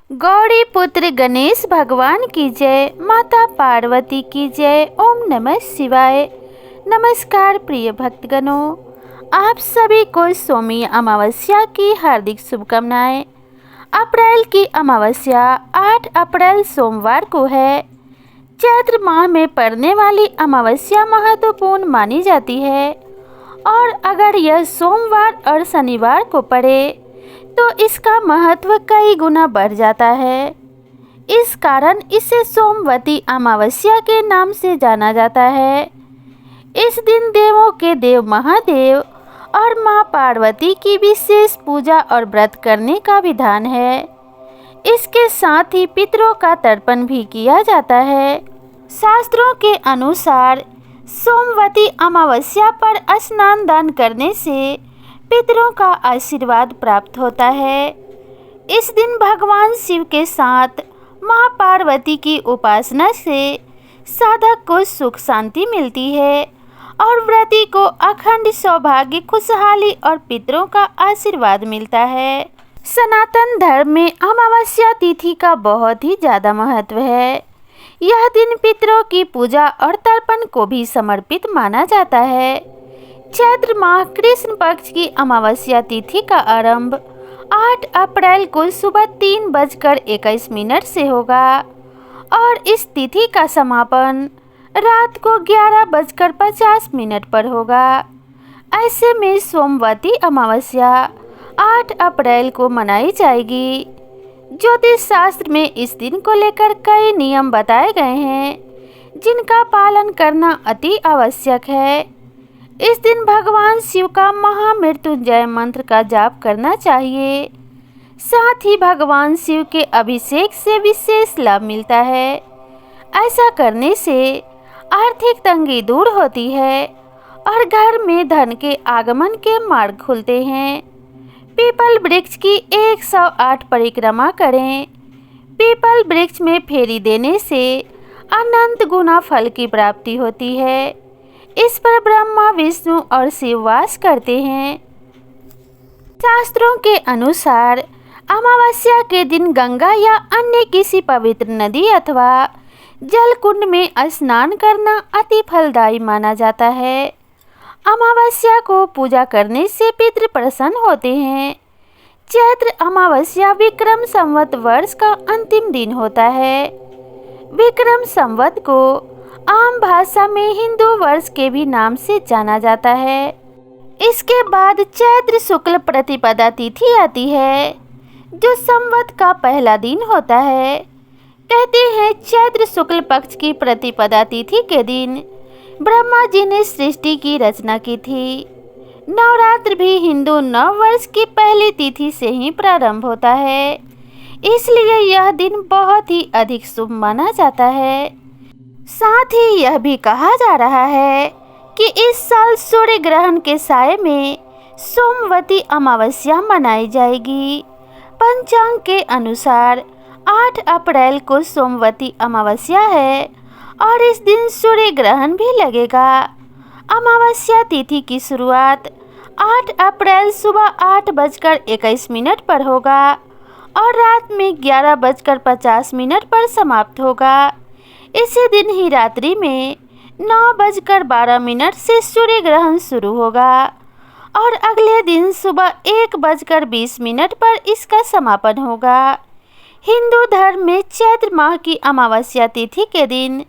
गौरी पुत्र गणेश भगवान की जय, माता पार्वती की जय। ओम नमः शिवाय। नमस्कार प्रिय भक्तगणों, आप सभी को सोमी अमावस्या की हार्दिक शुभकामनाएं। अप्रैल की अमावस्या 8 अप्रैल सोमवार को है। चैत्र माह में पड़ने वाली अमावस्या महत्वपूर्ण मानी जाती है और अगर यह सोमवार और शनिवार को पड़े तो इसका महत्व कई गुना बढ़ जाता है। इस कारण इसे सोमवती अमावस्या के नाम से जाना जाता है। इस दिन देवों के देव महादेव और मां पार्वती की विशेष पूजा और व्रत करने का विधान है। इसके साथ ही पितरों का तर्पण भी किया जाता है। शास्त्रों के अनुसार सोमवती अमावस्या पर स्नान दान करने से पितरों का आशीर्वाद प्राप्त होता है। इस दिन भगवान शिव के साथ मां पार्वती की उपासना से साधक को सुख शांति मिलती है और व्रती को अखंड सौभाग्य, खुशहाली और पितरों का आशीर्वाद मिलता है। सनातन धर्म में अमावस्या तिथि का बहुत ही ज़्यादा महत्व है। यह दिन पितरों की पूजा और तर्पण को भी समर्पित माना जाता है। चैत्र माह कृष्ण पक्ष की अमावस्या तिथि का आरंभ 8 अप्रैल को सुबह 3:21 से होगा और इस तिथि का समापन रात को 11:50 पर होगा। ऐसे में सोमवती अमावस्या 8 अप्रैल को मनाई जाएगी। ज्योतिष शास्त्र में इस दिन को लेकर कई नियम बताए गए हैं जिनका पालन करना अति आवश्यक है। इस दिन भगवान शिव का महामृत्युंजय मंत्र का जाप करना चाहिए। साथ ही भगवान शिव के अभिषेक से विशेष लाभ मिलता है। ऐसा करने से आर्थिक तंगी दूर होती है और घर में धन के आगमन के मार्ग खुलते हैं। पीपल वृक्ष की 108 परिक्रमा करें। पीपल वृक्ष में फेरी देने से अनंत गुना फल की प्राप्ति होती है। इस पर ब्रह्मा, विष्णु और शिव वास करते हैं। शास्त्रों के अनुसार अमावस्या के दिन गंगा या अन्य किसी पवित्र नदी अथवा जल कुंड में स्नान करना अति फलदायी माना जाता है। अमावस्या को पूजा करने से पितृ प्रसन्न होते हैं। चैत्र अमावस्या विक्रम संवत वर्ष का अंतिम दिन होता है। विक्रम संवत को आम भाषा में हिंदू वर्ष के भी नाम से जाना जाता है। इसके बाद चैत्र शुक्ल प्रतिपदा तिथि आती है जो संवत का पहला दिन होता है। कहते हैं चैत्र शुक्ल पक्ष की प्रतिपदा तिथि के दिन ब्रह्मा जी ने सृष्टि की रचना की थी। नवरात्र भी हिंदू नव वर्ष की पहली तिथि से ही प्रारंभ होता है, इसलिए यह दिन बहुत ही अधिक शुभ माना जाता है। साथ ही यह भी कहा जा रहा है कि इस साल सूर्य ग्रहण के साये में सोमवती अमावस्या मनाई जाएगी। पंचांग के अनुसार 8 अप्रैल को सोमवती अमावस्या है और इस दिन सूर्य ग्रहण भी लगेगा। अमावस्या तिथि की शुरुआत 8 अप्रैल सुबह 8:21 पर होगा और रात में 11:50 पर समाप्त होगा। इसी दिन ही रात्रि में 9:12 से सूर्य ग्रहण शुरू होगा और अगले दिन सुबह 1:20 पर इसका समापन होगा। हिंदू धर्म में चैत्र माह की अमावस्या तिथि के दिन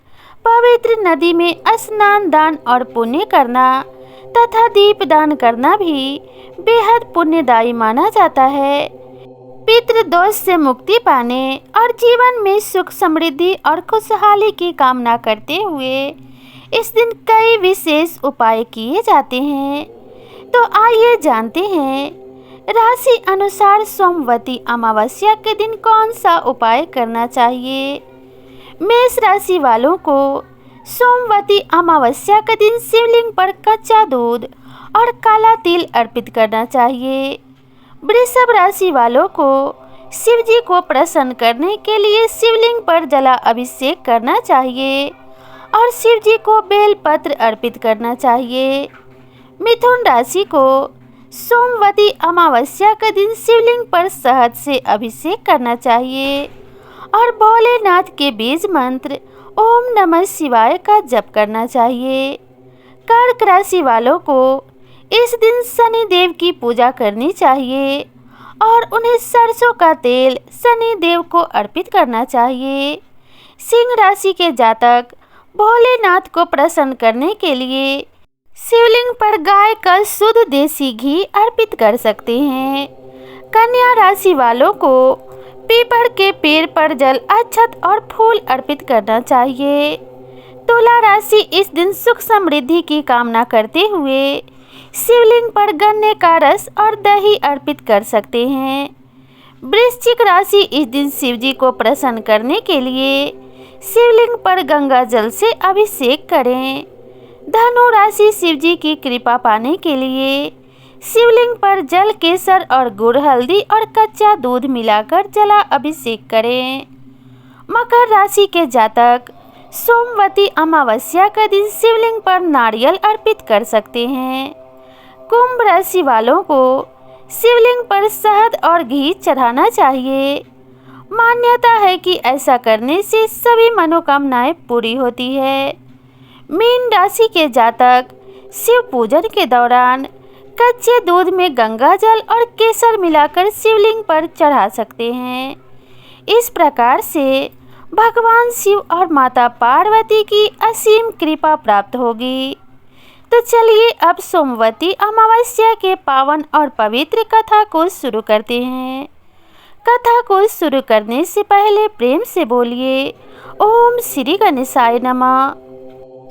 पवित्र नदी में स्नान दान और पुण्य करना तथा दीप दान करना भी बेहद पुण्यदायी माना जाता है। पितृ दोष से मुक्ति पाने और जीवन में सुख, समृद्धि और खुशहाली की कामना करते हुए इस दिन कई विशेष उपाय किए जाते हैं। तो आइए जानते हैं राशि अनुसार सोमवती अमावस्या के दिन कौन सा उपाय करना चाहिए। मेष राशि वालों को सोमवती अमावस्या के दिन शिवलिंग पर कच्चा दूध और काला तिल अर्पित करना चाहिए। वृषभ राशि वालों को शिव जी को प्रसन्न करने के लिए शिवलिंग पर जला अभिषेक करना चाहिए और शिव जी को बेल पत्र अर्पित करना चाहिए। मिथुन राशि को सोमवती अमावस्या के दिन शिवलिंग पर शहद से अभिषेक करना चाहिए और भोलेनाथ के बीज मंत्र ओम नमः शिवाय का जप करना चाहिए। कर्क राशि वालों को इस दिन शनि देव की पूजा करनी चाहिए और उन्हें सरसों का तेल शनि देव को अर्पित करना चाहिए। सिंह राशि के जातक भोलेनाथ को प्रसन्न करने के लिए शिवलिंग पर गाय का शुद्ध देसी घी अर्पित कर सकते हैं। कन्या राशि वालों को पीपल के पेड़ पर जल, अक्षत और फूल अर्पित करना चाहिए। तुला राशि इस दिन सुख समृद्धि की कामना करते हुए शिवलिंग पर गन्ने का रस और दही अर्पित कर सकते हैं। वृश्चिक राशि इस दिन शिवजी को प्रसन्न करने के लिए शिवलिंग पर गंगा जल से अभिषेक करें। धनु राशि शिवजी की कृपा पाने के लिए शिवलिंग पर जल, केसर और गुड़, हल्दी और कच्चा दूध मिलाकर जला अभिषेक करें। मकर राशि के जातक सोमवती अमावस्या के दिन शिवलिंग पर नारियल अर्पित कर सकते हैं। कुंभ राशि वालों को शिवलिंग पर शहद और घी चढ़ाना चाहिए। मान्यता है कि ऐसा करने से सभी मनोकामनाएं पूरी होती है। मीन राशि के जातक शिव पूजन के दौरान कच्चे दूध में गंगा जल और केसर मिलाकर शिवलिंग पर चढ़ा सकते हैं। इस प्रकार से भगवान शिव और माता पार्वती की असीम कृपा प्राप्त होगी। तो चलिए अब सोमवती अमावस्या के पावन और पवित्र कथा को शुरू करते हैं। कथा को शुरू करने से पहले प्रेम से बोलिए ओम श्री गणेशाय नमः।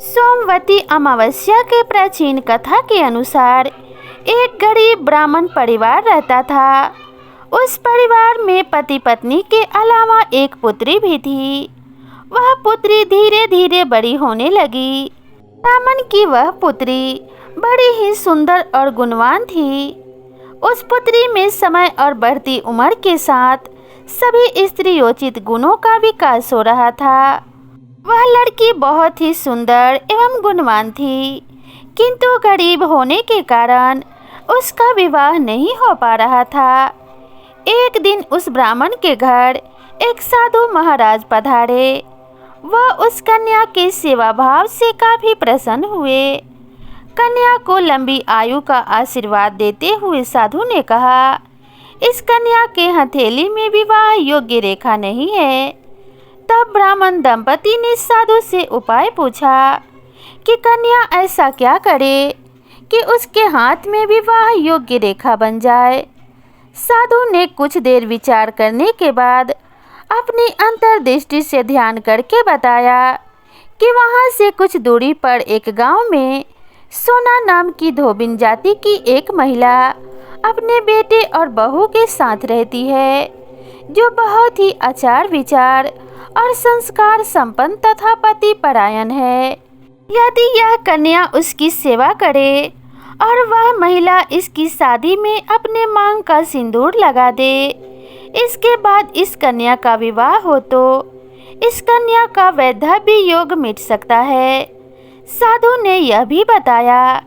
सोमवती अमावस्या के प्राचीन कथा के अनुसार एक गरीब ब्राह्मण परिवार रहता था। उस परिवार में पति पत्नी के अलावा एक पुत्री भी थी। वह पुत्री धीरे धीरे बड़ी होने लगी। ब्राह्मण की वह पुत्री बड़ी ही सुंदर और गुणवान थी। उस पुत्री में समय और बढ़ती उम्र के साथ सभी स्त्रियोचित गुणों का विकास हो रहा था। वह लड़की बहुत ही सुंदर एवं गुणवान थी, किंतु गरीब होने के कारण उसका विवाह नहीं हो पा रहा था। एक दिन उस ब्राह्मण के घर एक साधु महाराज पधारे। वह उस कन्या के सेवा भाव से काफी प्रसन्न हुए। कन्या को लंबी आयु का आशीर्वाद देते हुए साधु ने कहा, इस कन्या के हथेली में विवाह योग्य रेखा नहीं है। तब ब्राह्मण दंपति ने साधु से उपाय पूछा कि कन्या ऐसा क्या करे कि उसके हाथ में विवाह योग्य रेखा बन जाए। साधु ने कुछ देर विचार करने के बाद अपनी अंतर्दृष्टि से ध्यान करके बताया कि वहाँ से कुछ दूरी पर एक गांव में सोना नाम की धोबिन जाति की एक महिला अपने बेटे और बहू के साथ रहती है, जो बहुत ही आचार विचार और संस्कार संपन्न तथा पति परायण है। यदि यह कन्या उसकी सेवा करे और वह महिला इसकी शादी में अपने मांग का सिंदूर लगा दे, इसके बाद इस कन्या का विवाह हो तो इस कन्या का वैधव्य योग मिट सकता है। साधु ने यह भी बताया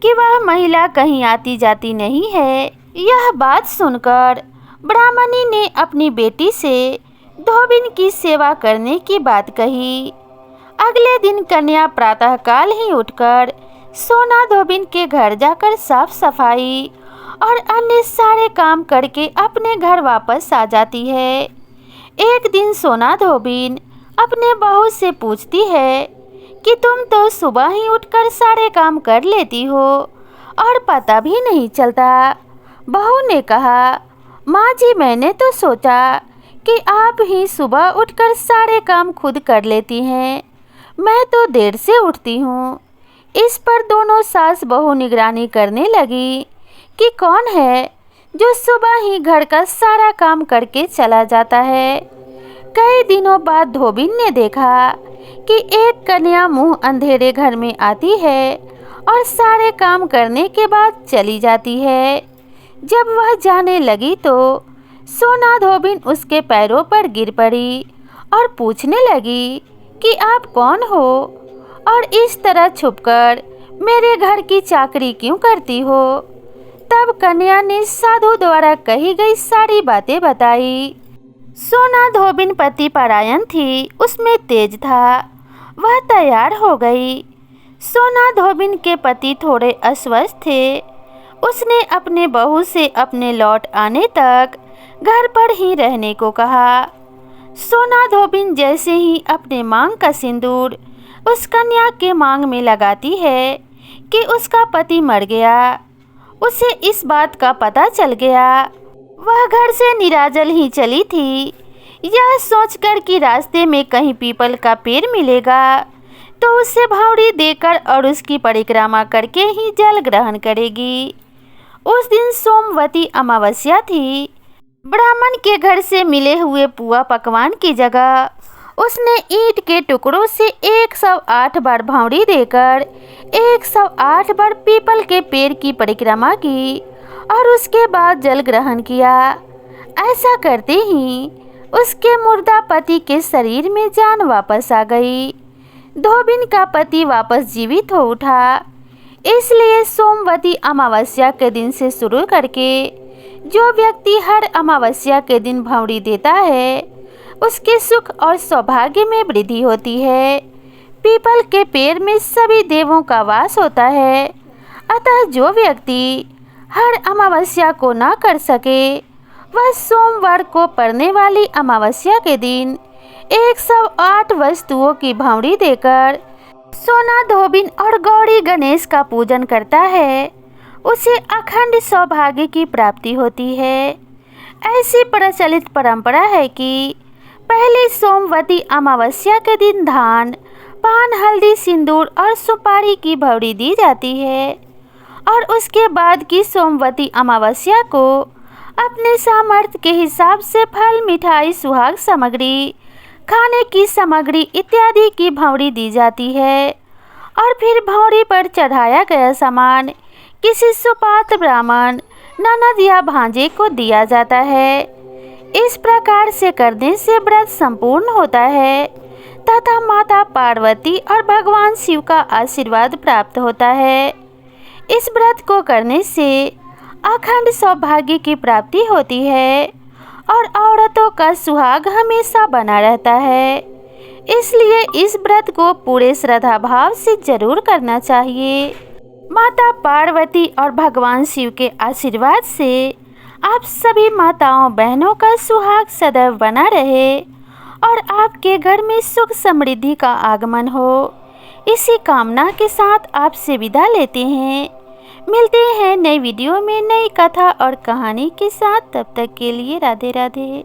कि वह महिला कहीं आती जाती नहीं है। यह बात सुनकर ब्राह्मणी ने अपनी बेटी से धोबिन की सेवा करने की बात कही। अगले दिन कन्या प्रातःकाल ही उठकर सोना धोबिन के घर जाकर साफ सफाई और अन्य सारे काम करके अपने घर वापस आ जाती है। एक दिन सोना धोबिन अपने बहू से पूछती है कि तुम तो सुबह ही उठकर सारे काम कर लेती हो और पता भी नहीं चलता। बहू ने कहा, माँ जी मैंने तो सोचा कि आप ही सुबह उठकर सारे काम खुद कर लेती हैं, मैं तो देर से उठती हूँ। इस पर दोनों सास बहू निगरानी करने लगी कि कौन है जो सुबह ही घर का सारा काम करके चला जाता है। कई दिनों बाद धोबिन ने देखा कि एक कन्या मुंह अंधेरे घर में आती है और सारे काम करने के बाद चली जाती है। जब वह जाने लगी तो सोना धोबिन उसके पैरों पर गिर पड़ी और पूछने लगी कि आप कौन हो और इस तरह छुपकर मेरे घर की चाकरी क्यों करती हो। तब कन्या ने साधु द्वारा कही गई सारी बातें बताई। सोना धोबिन पति परायण थी, उसमें तेज था, वह तैयार हो गई। सोना धोबिन के पति थोड़े अस्वस्थ थे। उसने अपने बहू से अपने लौट आने तक घर पर ही रहने को कहा। सोना धोबिन जैसे ही अपने मांग का सिंदूर उस कन्या के मांग में लगाती है कि उसका पति मर गया। उसे इस बात का पता चल गया। वह घर से निराजल ही चली थी, यह सोचकर कि रास्ते में कहीं पीपल का पेड़ मिलेगा तो उसे भावड़ी देकर और उसकी परिक्रमा करके ही जल ग्रहण करेगी। उस दिन सोमवती अमावस्या थी। ब्राह्मण के घर से मिले हुए पुआ पकवान की जगह उसने ईंट के टुकड़ों से 108 बार भावड़ी देकर 108 बार पीपल के पेड़ की परिक्रमा की और उसके बाद जल ग्रहण किया। ऐसा करते ही उसके मुर्दा पति के शरीर में जान वापस आ गई। धोबिन का पति वापस जीवित हो उठा। इसलिए सोमवती अमावस्या के दिन से शुरू करके जो व्यक्ति हर अमावस्या के दिन भावड़ी देता है उसके सुख और सौभाग्य में वृद्धि होती है। पीपल के पेड़ में सभी देवों का वास होता है, अतः जो व्यक्ति हर अमावस्या को ना कर सके वह सोमवार को पड़ने वाली अमावस्या के दिन 108 वस्तुओं की भावड़ी देकर सोना धोबिन और गौरी गणेश का पूजन करता है, उसे अखंड सौभाग्य की प्राप्ति होती है। ऐसी प्रचलित परंपरा है कि पहली सोमवती अमावस्या के दिन धान, पान, हल्दी, सिंदूर और सुपारी की भावड़ी दी जाती है और उसके बाद की सोमवती अमावस्या को अपने सामर्थ्य के हिसाब से फल, मिठाई, सुहाग सामग्री, खाने की सामग्री इत्यादि की भावड़ी दी जाती है और फिर भावड़ी पर चढ़ाया गया सामान किसी सुपात्र ब्राह्मण, ननद या भांजे को दिया जाता है। इस प्रकार से करने से व्रत संपूर्ण होता है तथा माता पार्वती और भगवान शिव का आशीर्वाद प्राप्त होता है। इस व्रत को करने से अखंड सौभाग्य की प्राप्ति होती है और औरतों का सुहाग हमेशा बना रहता है। इसलिए इस व्रत को पूरे श्रद्धा भाव से जरूर करना चाहिए। माता पार्वती और भगवान शिव के आशीर्वाद से आप सभी माताओं बहनों का सुहाग सदैव बना रहे और आपके घर में सुख समृद्धि का आगमन हो। इसी कामना के साथ आपसे विदा लेते हैं। मिलते हैं नई वीडियो में नई कथा और कहानी के साथ। तब तक के लिए राधे राधे।